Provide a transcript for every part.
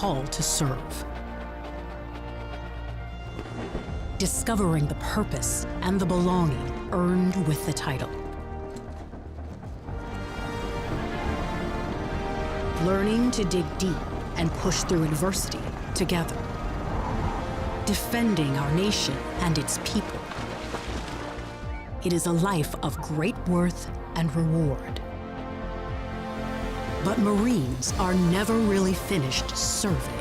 call to serve. Discovering the purpose and the belonging earned with the title. Learning to dig deep and push through adversity together. Defending our nation and its people. It is a life of great worth and reward. But Marines are never really finished serving.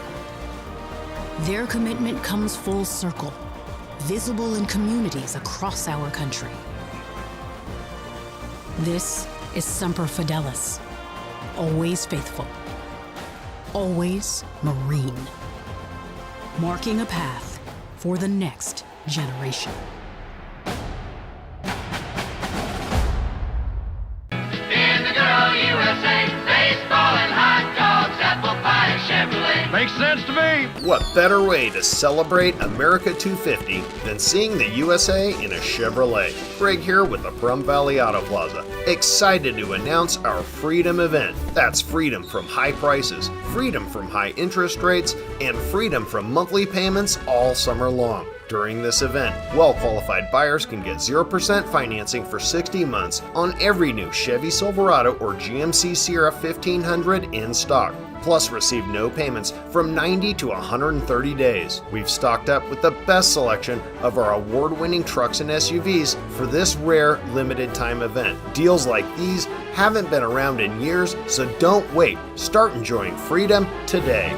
Their commitment comes full circle, visible in communities across our country. This is Semper Fidelis, always faithful, always Marine, marking a path for the next generation. Makes sense to me. What better way to celebrate America 250 than seeing the USA in a Chevrolet? Greg here with the Pahrump Valley Auto Plaza. Excited to announce our Freedom event. That's freedom from high prices, freedom from high interest rates, and freedom from monthly payments all summer long. During this event, well-qualified buyers can get 0% financing for 60 months on every new Chevy Silverado or GMC Sierra 1500 in stock. Plus receive no payments from 90 to 130 days. We've stocked up with the best selection of our award-winning trucks and SUVs for this rare limited time event. Deals like these haven't been around in years, so don't wait. Start enjoying freedom today.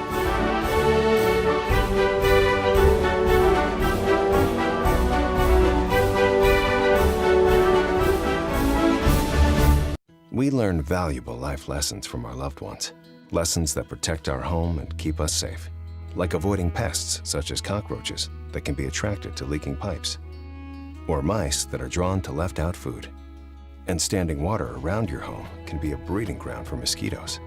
We learn valuable life lessons from our loved ones. Lessons that protect our home and keep us safe. Like avoiding pests such as cockroaches that can be attracted to leaking pipes. Or mice that are drawn to left out food. And standing water around your home can be a breeding ground for mosquitoes.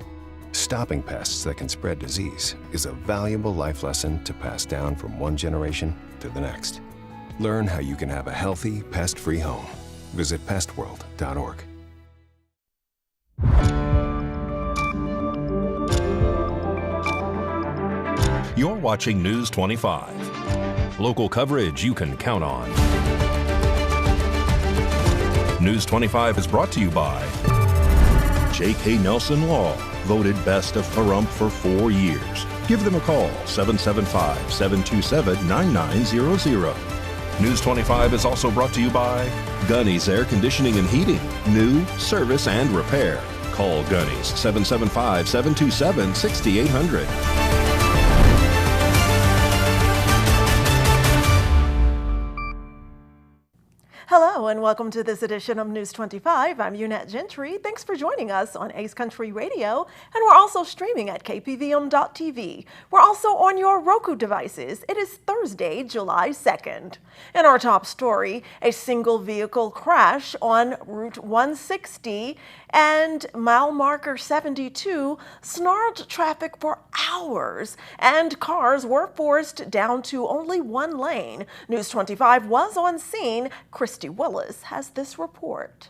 Stopping pests that can spread disease is a valuable life lesson to pass down from one generation to the next. Learn how you can have a healthy, pest-free home. Visit pestworld.org. You're watching News 25. Local coverage you can count on. News 25 is brought to you by J.K. Nelson Law, voted best of Pahrump for 4 years. Give them a call, 775-727-9900. News 25 is also brought to you by Gunny's Air Conditioning and Heating, new, service, and repair. Call Gunny's, 775-727-6800. Hello and welcome to this edition of News 25. I'm Unette Gentry. Thanks for joining us on Ace Country Radio, and we're also streaming at KPVM.TV. We're also on your Roku devices. It is Thursday, July 2nd. In our top story, a single vehicle crash on Route 160 and mile marker 72 snarled traffic for hours, and cars were forced down to only one lane. News 25 was on scene. Christy Willis has this report.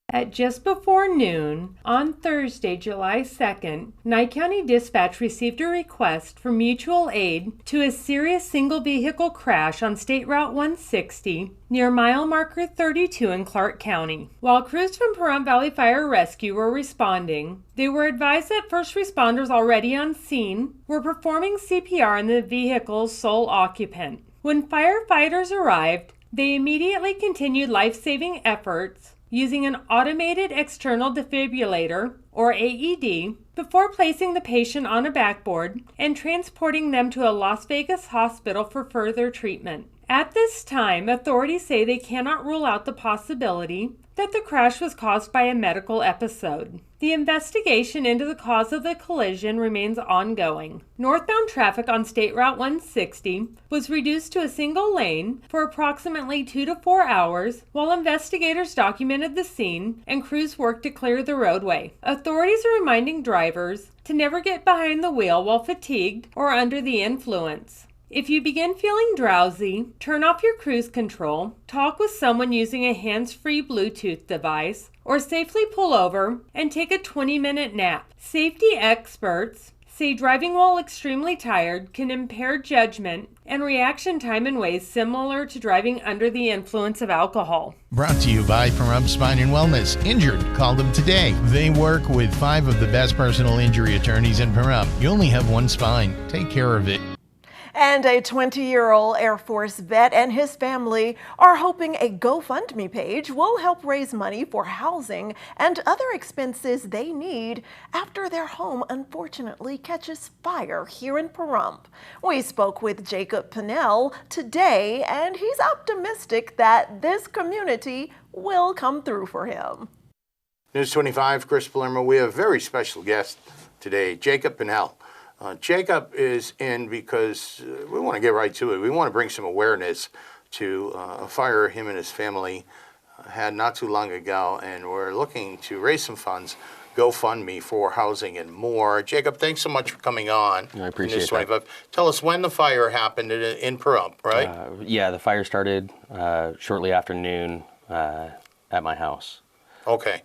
At just before noon on Thursday, July 2nd, Nye County Dispatch received a request for mutual aid to a serious single vehicle crash on State Route 160 near mile marker 32 in Clark County. While crews from Pahrump Valley Fire Rescue were responding, they were advised that first responders already on scene were performing CPR on the vehicle's sole occupant. When firefighters arrived, they immediately continued life-saving efforts using an automated external defibrillator, or AED, before placing the patient on a backboard and transporting them to a Las Vegas hospital for further treatment. At this time, authorities say they cannot rule out the possibility that the crash was caused by a medical episode. The investigation into the cause of the collision remains ongoing. Northbound traffic on State Route 160 was reduced to a single lane for approximately 2 to 4 hours while investigators documented the scene and crews worked to clear the roadway. Authorities are reminding drivers to never get behind the wheel while fatigued or under the influence. If you begin feeling drowsy, turn off your cruise control, talk with someone using a hands-free Bluetooth device, or safely pull over and take a 20-minute nap. Safety experts say driving while extremely tired can impair judgment and reaction time in ways similar to driving under the influence of alcohol. Brought to you by Pahrump Spine and Wellness. Injured? Call them today. They work with 5 of the best personal injury attorneys in Pahrump. You only have one spine. Take care of it. And a 20-year-old Air Force vet and his family are hoping a GoFundMe page will help raise money for housing and other expenses they need after their home unfortunately catches fire here in Pahrump. We spoke with Jacob Pinnell today, and he's optimistic that this community will come through for him. News 25, Chris Palermo. We have a very special guest today, Jacob Pinnell. Jacob is in because we want to get right to it. We want to bring some awareness to a fire him and his family had not too long ago, and we're looking to raise some funds, GoFundMe for housing and more. Jacob, thanks so much for coming on. I appreciate that. Tell us when the fire happened in Pahrump, right? Yeah, the fire started shortly after noon at my house. Okay.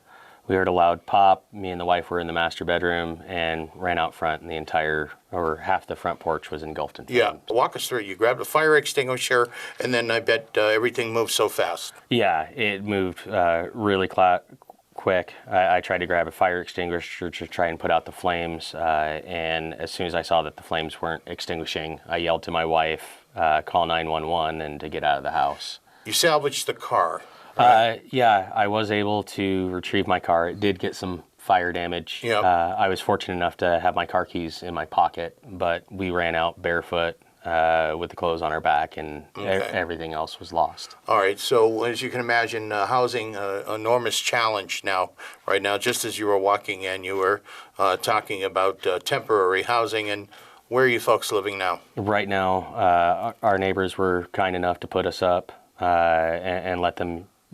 We heard a loud pop. Me and the wife were in the master bedroom and ran out front, and the entire, or half the front porch was engulfed in flames. Yeah, walk us through it. You grabbed a fire extinguisher, and then I bet everything moved so fast. Yeah, it moved really quick. I tried to grab a fire extinguisher to try and put out the flames, and as soon as I saw that the flames weren't extinguishing, I yelled to my wife, call 911 and to get out of the house. You salvaged the car. Yeah, I was able to retrieve my car. It did get some fire damage. Yep. I was fortunate enough to have my car keys in my pocket, but we ran out barefoot with the clothes on our back, and everything else was lost. All right, so as you can imagine, housing, enormous challenge right now. Just as you were walking in, you were talking about temporary housing, and where are you folks living now? Right now, our neighbors were kind enough to put us up and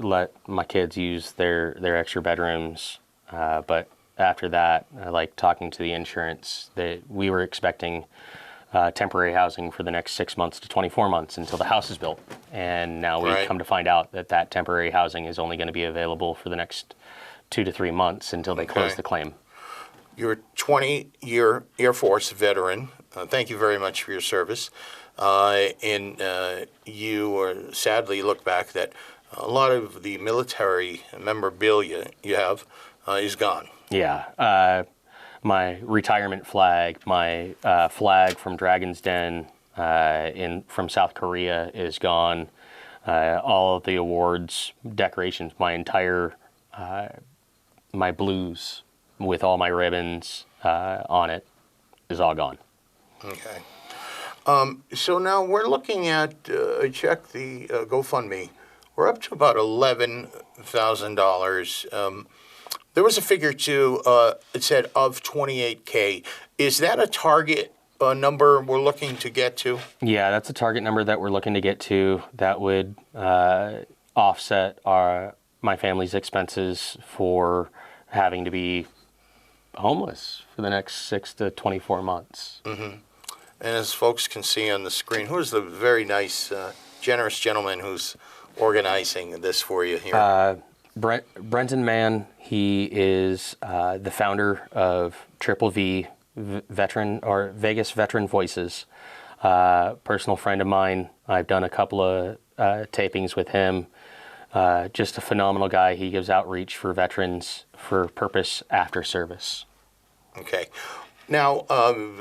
let my kids use their extra bedrooms, but after that, like talking to the insurance, that we were expecting temporary housing for the next 6 months to 24 months until the house is built, and now we've come to find out that temporary housing is only going to be available for the next 2 to 3 months until they close the claim. You're a 20-year Air Force veteran. Thank you very much for your service, and you sadly look back that a lot of the military memorabilia you have is gone. Yeah. My retirement flag, my flag from Dragon's Den from South Korea is gone. All of the awards, decorations, my entire, my blues with all my ribbons on it is all gone. Okay. So now we're looking at, I checked the GoFundMe. We're up to about $11,000. There was a figure too, it said of 28K. Is that a target number we're looking to get to? Yeah, that's a target number that we're looking to get to. That would offset my family's expenses for having to be homeless for the next 6 to 24 months. Mm-hmm. And as folks can see on the screen, who's the very nice, generous gentleman who's organizing this for you here? Brenton Mann. He is the founder of Triple V Veteran or Vegas Veteran Voices. Personal friend of mine. I've done a couple of tapings with him. Just a phenomenal guy. He gives outreach for veterans for purpose after service. Okay. Now,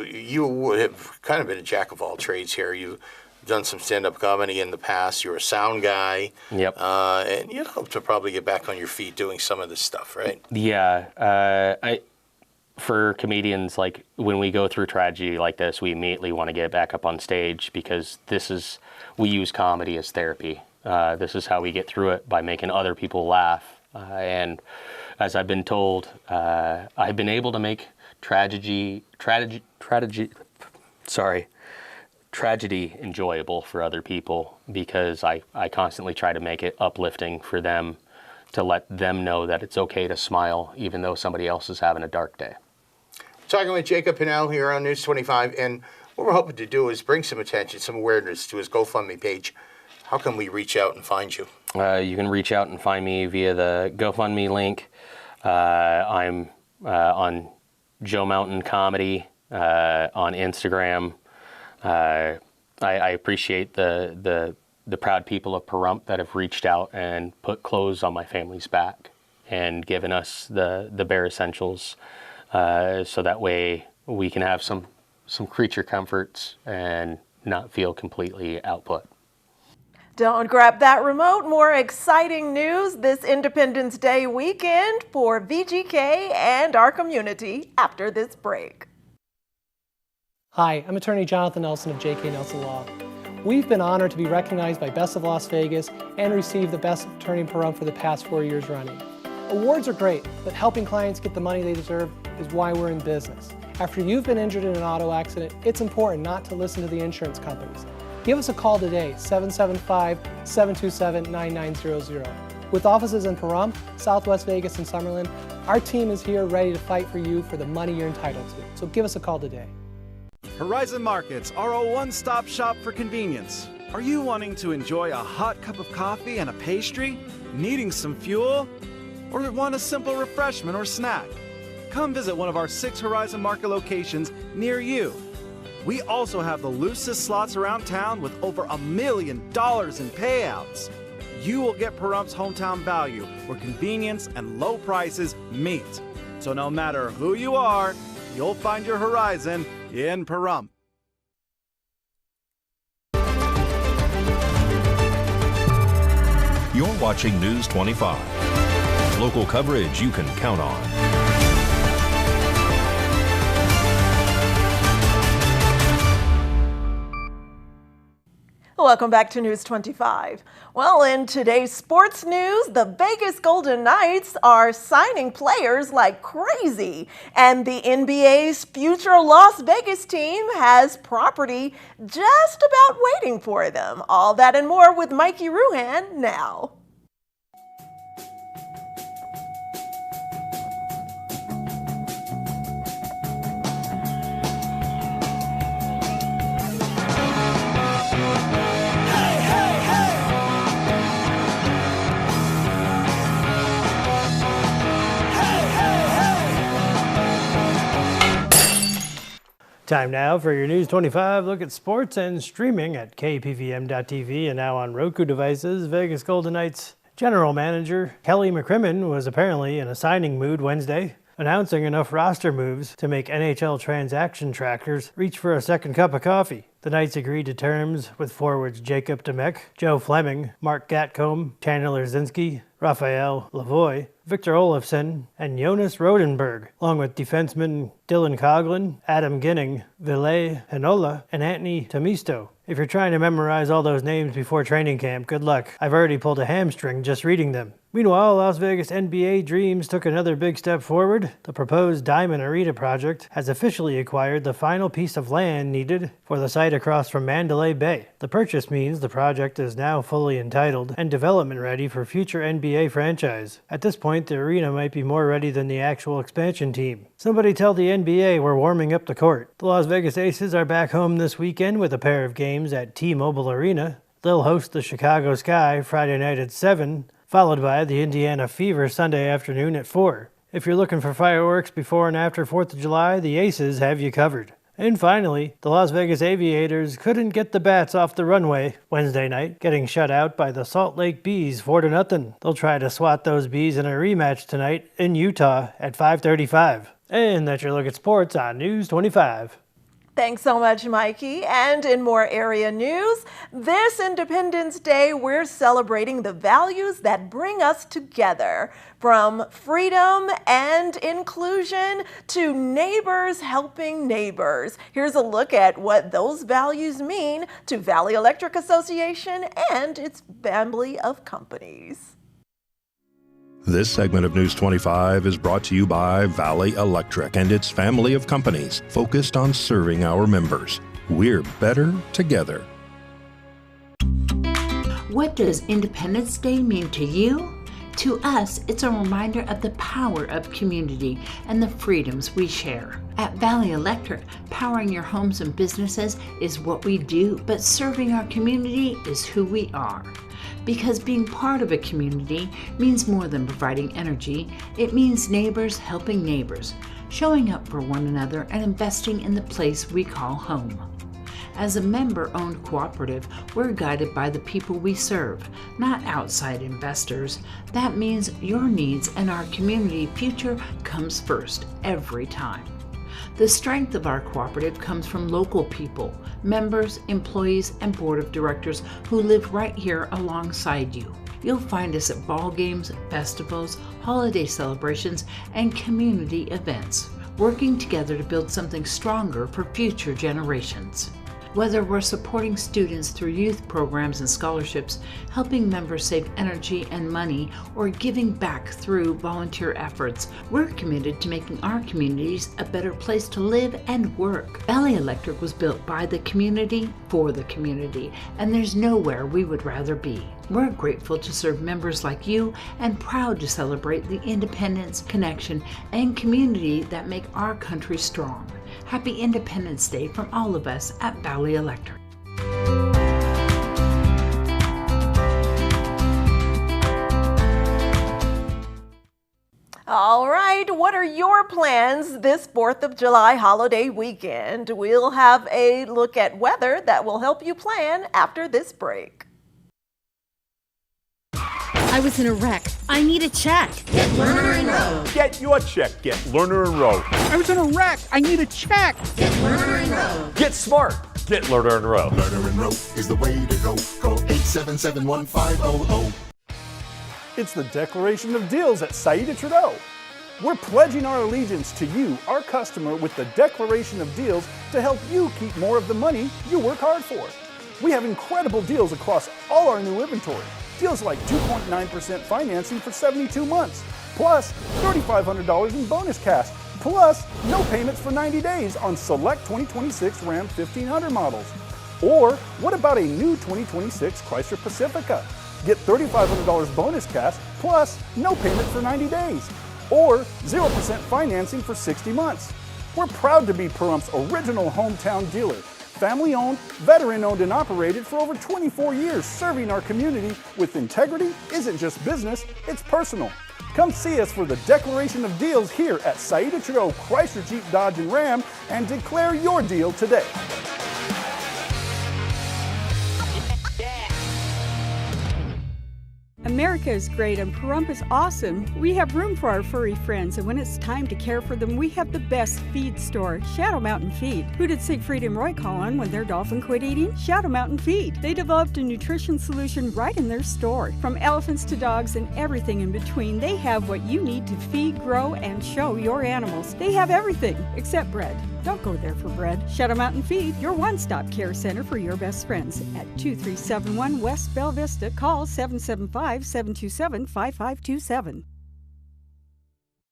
you have kind of been a jack of all trades here. You've done some stand-up comedy in the past. You're a sound guy. Yep. And you hope to probably get back on your feet doing some of this stuff, right? Yeah. For comedians, like when we go through tragedy like this, we immediately want to get back up on stage because we use comedy as therapy. This is how we get through it, by making other people laugh. And as I've been told, I've been able to make tragedy enjoyable for other people because I constantly try to make it uplifting for them, to let them know that it's okay to smile even though somebody else is having a dark day. Talking with Jacob Pinnell here on News 25, and what we're hoping to do is bring some attention, some awareness to his GoFundMe page. How can we reach out and find you? You can reach out and find me via the GoFundMe link. I'm on Joe Mountain Comedy on Instagram. I appreciate the proud people of Pahrump that have reached out and put clothes on my family's back and given us the bare essentials, so that way we can have some creature comforts and not feel completely output. Don't grab that remote. More exciting news this Independence Day weekend for VGK and our community after this break. Hi, I'm attorney Jonathan Nelson of J.K. Nelson Law. We've been honored to be recognized by Best of Las Vegas and receive the Best Attorney in Pahrump for the past 4 years running. Awards are great, but helping clients get the money they deserve is why we're in business. After you've been injured in an auto accident, it's important not to listen to the insurance companies. Give us a call today, 775-727-9900. With offices in Pahrump, Southwest Vegas, and Summerlin, our team is here ready to fight for you for the money you're entitled to. So give us a call today. Horizon Markets are a one-stop shop for convenience. Are you wanting to enjoy a hot cup of coffee and a pastry? Needing some fuel? Or want a simple refreshment or snack? Come visit one of our 6 Horizon Market locations near you. We also have the loosest slots around town with over $1 million in payouts. You will get Pahrump's hometown value, where convenience and low prices meet. So no matter who you are, you'll find your Horizon in Pahrump. You're watching News 25. Local coverage you can count on. Welcome back to News 25. Well, in today's sports news, the Vegas Golden Knights are signing players like crazy, and the NBA's future Las Vegas team has property just about waiting for them. All that and more with Mikey Ruhan now. Time now for your News 25 look at sports and streaming at KPVM.TV and now on Roku devices. Vegas Golden Knights general manager Kelly McCrimmon was apparently in a signing mood Wednesday, announcing enough roster moves to make NHL transaction trackers reach for a second cup of coffee. The Knights agreed to terms with forwards Jacob Demek, Joe Fleming, Mark Gatcomb, Chandler Zinski, Raphael Lavoie, Victor Olofsson, and Jonas Rodenberg, along with defensemen Dylan Coughlin, Adam Ginning, Ville Heinola, and Anthony Tomisto. If you're trying to memorize all those names before training camp, good luck. I've already pulled a hamstring just reading them. Meanwhile, Las Vegas NBA Dreams took another big step forward. The proposed Diamond Arena project has officially acquired the final piece of land needed for the site across from Mandalay Bay. The purchase means the project is now fully entitled and development ready for future NBA franchise. At this point, the arena might be more ready than the actual expansion team. Somebody tell the NBA we're warming up the court. The Las Vegas Aces are back home this weekend with a pair of games at T-Mobile Arena. They'll host the Chicago Sky Friday night at 7, followed by the Indiana Fever Sunday afternoon at 4. If you're looking for fireworks before and after 4th of July, the Aces have you covered. And finally, the Las Vegas Aviators couldn't get the bats off the runway Wednesday night, getting shut out by the Salt Lake Bees 4-0. They'll try to swat those Bees in a rematch tonight in Utah at 5:35. And that's your look at sports on News 25. Thanks so much, Mikey. And in more area news, this Independence Day, we're celebrating the values that bring us together, from freedom and inclusion to neighbors helping neighbors. Here's a look at what those values mean to Valley Electric Association and its family of companies. This segment of News 25 is brought to you by Valley Electric and its family of companies focused on serving our members. We're better together. What does Independence Day mean to you? To us, it's a reminder of the power of community and the freedoms we share. At Valley Electric, powering your homes and businesses is what we do, but serving our community is who we are. Because being part of a community means more than providing energy. It means neighbors helping neighbors. showing up for one another, and investing in the place we call home. As a member-owned cooperative, we're guided by the people we serve, not outside investors. That means your needs and our community future comes first every time. The strength of our cooperative comes from local people, members, employees, and board of directors who live right here alongside you. You'll find us at ball games, festivals, holiday celebrations, and community events, working together to build something stronger for future generations. Whether we're supporting students through youth programs and scholarships, helping members save energy and money, or giving back through volunteer efforts, we're committed to making our communities a better place to live and work. Valley Electric was built by the community for the community, and there's nowhere we would rather be. We're grateful to serve members like you and proud to celebrate the independence, connection, and community that make our country strong. Happy Independence Day from all of us at Valley Electric. All right, what are your plans this 4th of July holiday weekend? We'll have a look at weather that will help you plan after this break. I was in a wreck. I need a check. Get Learner and Row. Get your check. Get Learner and Row. I was in a wreck. I need a check. Get Learner and Row. Get smart. Get Learner and Row. Learner and Row is the way to go. Call 877-1500. It's the Declaration of Deals at Saida Trudeau. We're pledging our allegiance to you, our customer, with the Declaration of Deals to help you keep more of the money you work hard for. We have incredible deals across all our new inventory. Deals like 2.9% financing for 72 months, plus $3,500 in bonus cash, plus no payments for 90 days on select 2026 Ram 1500 models. Or what about a new 2026 Chrysler Pacifica? Get $3,500 bonus cash, plus no payment for 90 days. Or 0% financing for 60 months. We're proud to be Pahrump's original hometown dealer. Family-owned, veteran-owned and operated for over 24 years, serving our community with integrity isn't just business, it's personal. Come see us for the Declaration of Deals here at Saida Trudeau Chrysler, Jeep, Dodge, and Ram and declare your deal today. America is great and Pahrump is awesome. We have room for our furry friends, and when it's time to care for them, we have the best feed store, Shadow Mountain Feed. Who did Siegfried and Roy call on when their dolphin quit eating? Shadow Mountain Feed. They developed a nutrition solution right in their store. From elephants to dogs and everything in between, they have what you need to feed, grow, and show your animals. They have everything except bread. Don't go there for bread. Shadow Mountain Feed, your one-stop care center for your best friends. At 2371 West Bell Vista, call 775-727-5527.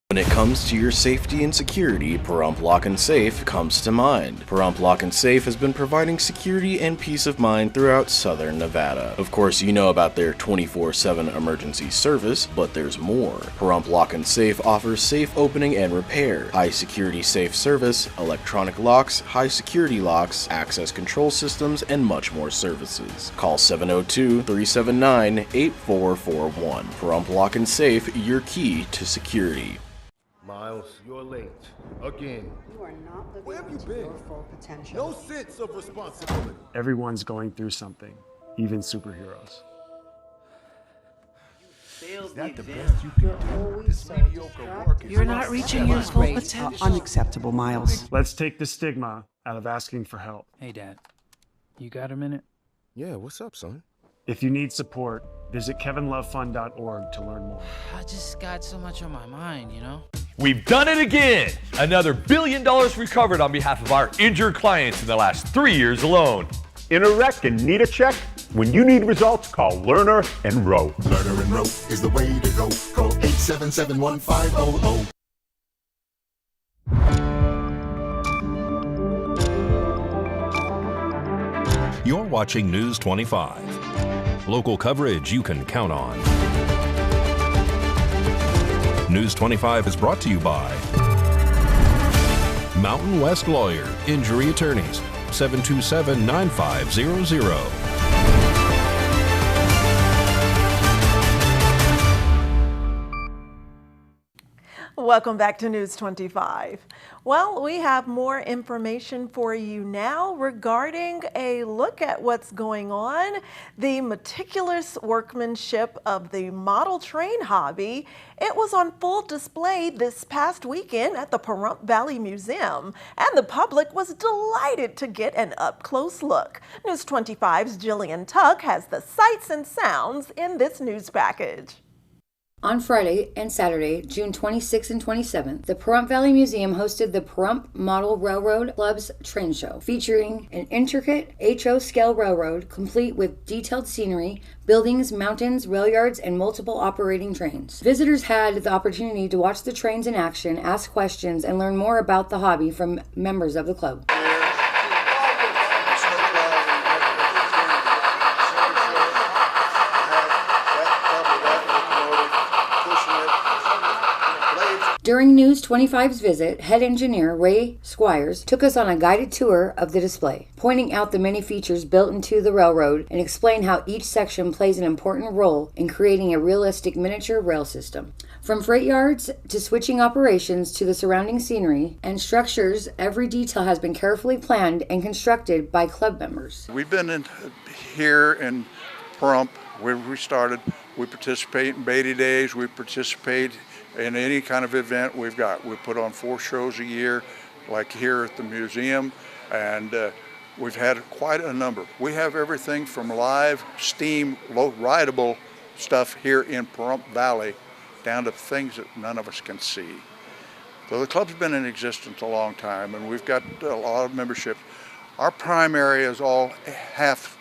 When it comes to your safety and security, Pahrump Lock and Safe comes to mind. Pahrump Lock and Safe has been providing security and peace of mind throughout southern Nevada. Of course, you know about their 24/7 emergency service, but there's more. Pahrump Lock and Safe offers safe opening and repair, high security safe service, electronic locks, high security locks, access control systems, and much more services. Call 702-379-8441. Pahrump Lock and Safe, your key to security. Miles, you're late. Again. You are not living Where have you up to been? your full potential. No sense of responsibility. Everyone's going through something, even superheroes. Is that the best you can do? This mediocre work is You're not reaching your full potential. Unacceptable, Miles. Let's take the stigma out of asking for help. Hey, Dad. You got a minute? Yeah, what's up, son? If you need support, visit kevinlovefund.org to learn more. I just got so much on my mind, you know? We've done it again! Another $1 billion recovered on behalf of our injured clients in the last 3 years alone. In a wreck and need a check? When you need results, call Learner and Row. Learner and Row is the way to go. Call 877-1500. You're watching News 25. Local coverage you can count on. News 25 is brought to you by Mountain West Lawyer, Injury Attorneys, 727-9500. Welcome back to News 25. Well, we have more information for you now regarding a look at what's going on, the meticulous workmanship of the model train hobby. It was on full display this past weekend at the Pahrump Valley Museum, and the public was delighted to get an up-close look. News 25's Jillian Tuck has the sights and sounds in this news package. On Friday and Saturday, June 26th and 27th, the Pahrump Valley Museum hosted the Pahrump Model Railroad Club's train show, featuring an intricate HO scale railroad complete with detailed scenery, buildings, mountains, rail yards, and multiple operating trains. Visitors had the opportunity to watch the trains in action, ask questions, and learn more about the hobby from members of the club. During News 25's visit, head engineer Ray Squires took us on a guided tour of the display, pointing out the many features built into the railroad and explained how each section plays an important role in creating a realistic miniature rail system. From freight yards to switching operations to the surrounding scenery and structures, every detail has been carefully planned and constructed by club members. We've been here in Pahrump where we started. We participate in Beatty Days, we participate in any kind of event we've got. We put on 4 shows a year, like here at the museum, and we've had quite a number. We have everything from live, steam, rideable stuff here in Pahrump Valley down to things that none of us can see. So the club's been in existence a long time, and we've got a lot of membership. Our primary is all half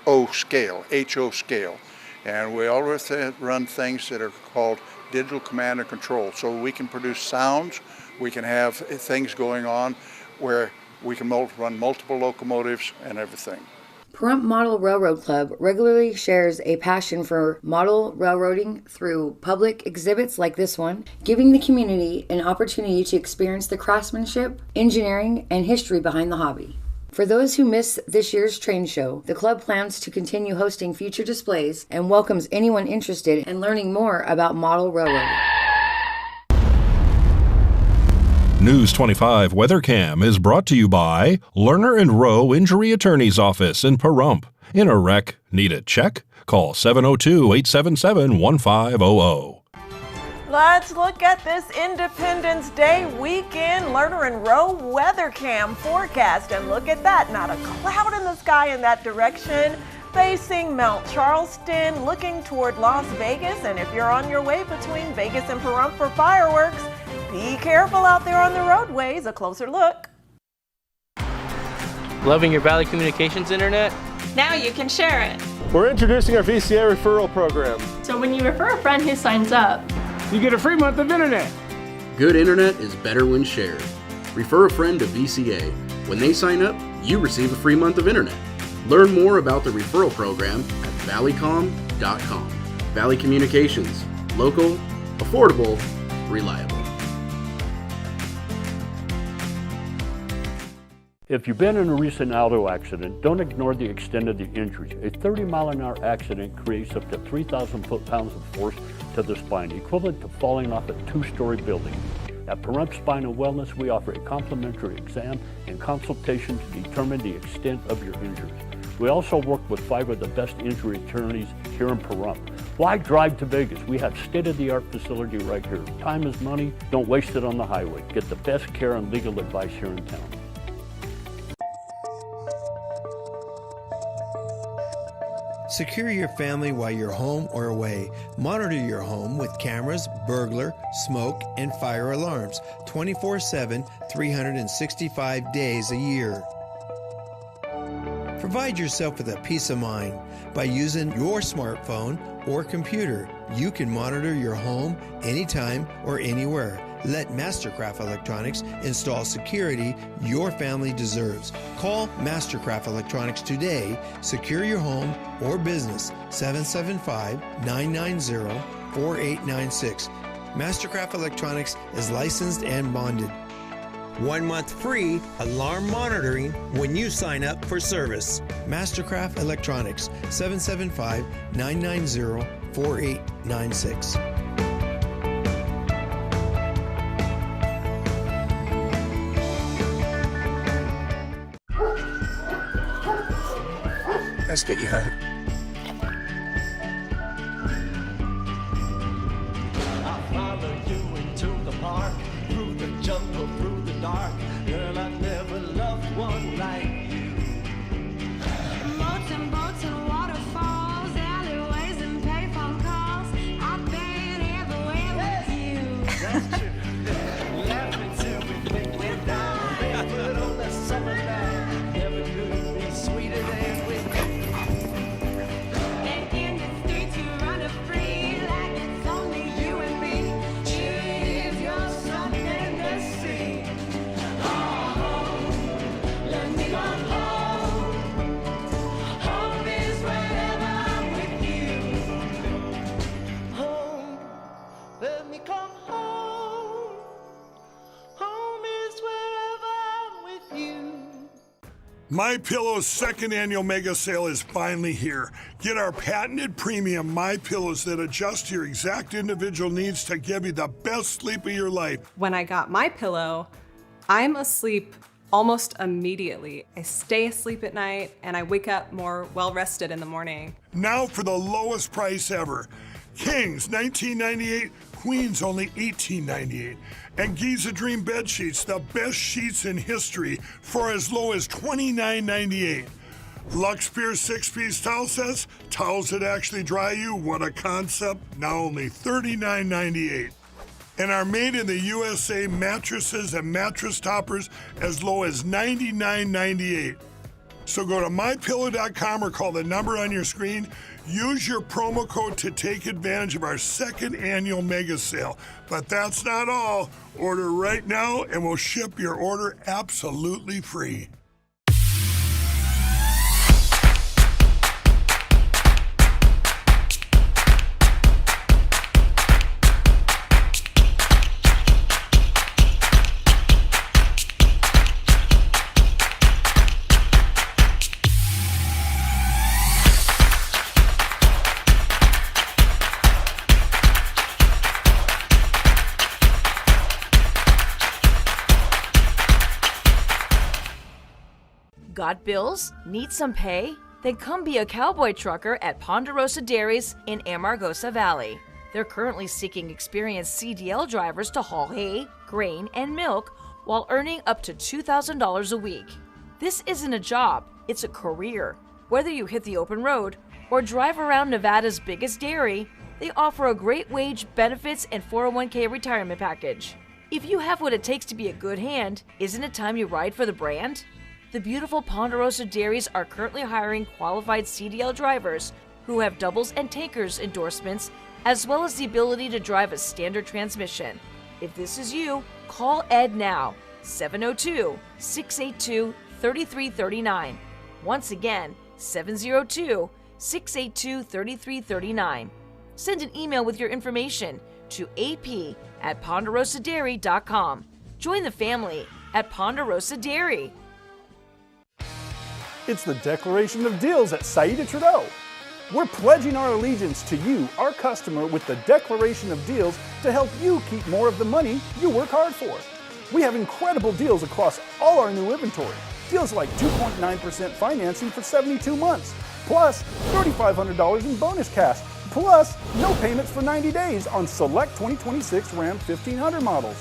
O scale, HO scale, and we always run things that are called digital command and control, so we can produce sounds, we can have things going on where we can run multiple locomotives and everything. Pahrump Model Railroad Club regularly shares a passion for model railroading through public exhibits like this one, giving the community an opportunity to experience the craftsmanship, engineering, and history behind the hobby. For those who miss this year's train show, the club plans to continue hosting future displays and welcomes anyone interested in learning more about model railroading. News 25 WeatherCam is brought to you by Lerner and Rowe Injury Attorney's Office in Pahrump. In a wreck, need a check? Call 702-877-1500. Let's look at this Independence Day weekend Lerner and Rowe WeatherCam forecast. And look at that, not a cloud in the sky in that direction. Facing Mount Charleston, looking toward Las Vegas. And if you're on your way between Vegas and Pahrump for fireworks, be careful out there on the roadways. A closer look. Loving your Valley Communications internet? Now you can share it. We're introducing our VCA referral program. So when you refer a friend who signs up, you get a free month of internet. Good internet is better when shared. Refer a friend to VCA. When they sign up, you receive a free month of internet. Learn more about the referral program at valleycom.com. Valley Communications. Local, affordable, reliable. If you've been in a recent auto accident, don't ignore the extent of the injuries. A 30-mile-an-hour accident creates up to 3,000 foot-pounds of force to the spine, equivalent to falling off a 2-story building. At Pahrump Spine and Wellness, we offer a complimentary exam and consultation to determine the extent of your injuries. We also work with 5 of the best injury attorneys here in Pahrump. Why drive to Vegas? We have state-of-the-art facility right here. Time is money. Don't waste it on the highway. Get the best care and legal advice here in town. Secure your family while you're home or away. Monitor your home with cameras, burglar, smoke, and fire alarms 24/7, 365 days a year. Provide yourself with a peace of mind by using your smartphone or computer. You can monitor your home anytime or anywhere. Let Mastercraft Electronics install security your family deserves. Call Mastercraft Electronics today. Secure your home or business. 775-990-4896. Mastercraft Electronics is licensed and bonded. 1 month free alarm monitoring when you sign up for service. Mastercraft Electronics, 775-990-4896. Let's get you home. I'll follow you into the park, through the jungle, through the dark. Girl, I never loved one like you. Boats and boats and waterfalls, alleyways and payphone calls. I've been everywhere with you. That's true. Laughing till we think we're down. Barefoot on the summer night. Never could be sweeter than with you. And in the streets you run free like it's only you and me. If you're something to see. Oh, let me go home. Home is wherever I'm with you. Home, let me come home. Home is wherever I'm with you. MyPillow's second annual mega sale is finally here. Get our patented premium MyPillows that adjust to your exact individual needs to give you the best sleep of your life. When I got MyPillow, I'm asleep almost immediately. I stay asleep at night and I wake up more well-rested in the morning. Now for the lowest price ever. Kings, $19.98, Queens, only $18.98. And Giza Dream bed sheets, the best sheets in history, for as low as $29.98. Lux Pure 6-piece towel sets, towels that actually dry you, what a concept, now only $39.98. And our made in the USA mattresses and mattress toppers as low as $99.98. So go to mypillow.com or call the number on your screen. Use your promo code to take advantage of our second annual mega sale. But that's not all. Order right now and we'll ship your order absolutely free. Got bills? Need some pay? Then come be a cowboy trucker at Ponderosa Dairies in Amargosa Valley. They're currently seeking experienced CDL drivers to haul hay, grain, and milk while earning up to $2,000 a week. This isn't a job, it's a career. Whether you hit the open road or drive around Nevada's biggest dairy, they offer a great wage, benefits, and 401k retirement package. If you have what it takes to be a good hand, isn't it time you ride for the brand? The beautiful Ponderosa Dairies are currently hiring qualified CDL drivers who have doubles and tankers endorsements, as well as the ability to drive a standard transmission. If this is you, call Ed now, 702-682-3339. Once again, 702-682-3339. Send an email with your information to ap@ponderosadairy.com. Join the family at Ponderosa Dairy. It's the Declaration of Deals at Saida Trudeau. We're pledging our allegiance to you, our customer, with the Declaration of Deals to help you keep more of the money you work hard for. We have incredible deals across all our new inventory. Deals like 2.9% financing for 72 months, plus $3,500 in bonus cash, plus no payments for 90 days on select 2026 Ram 1500 models.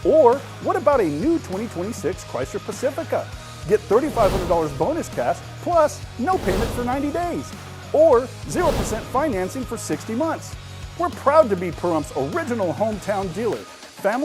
Or what about a new 2026 Chrysler Pacifica? Get $3,500 bonus cash, plus no payment for 90 days. Or 0% financing for 60 months. We're proud to be Pahrum's original hometown dealer,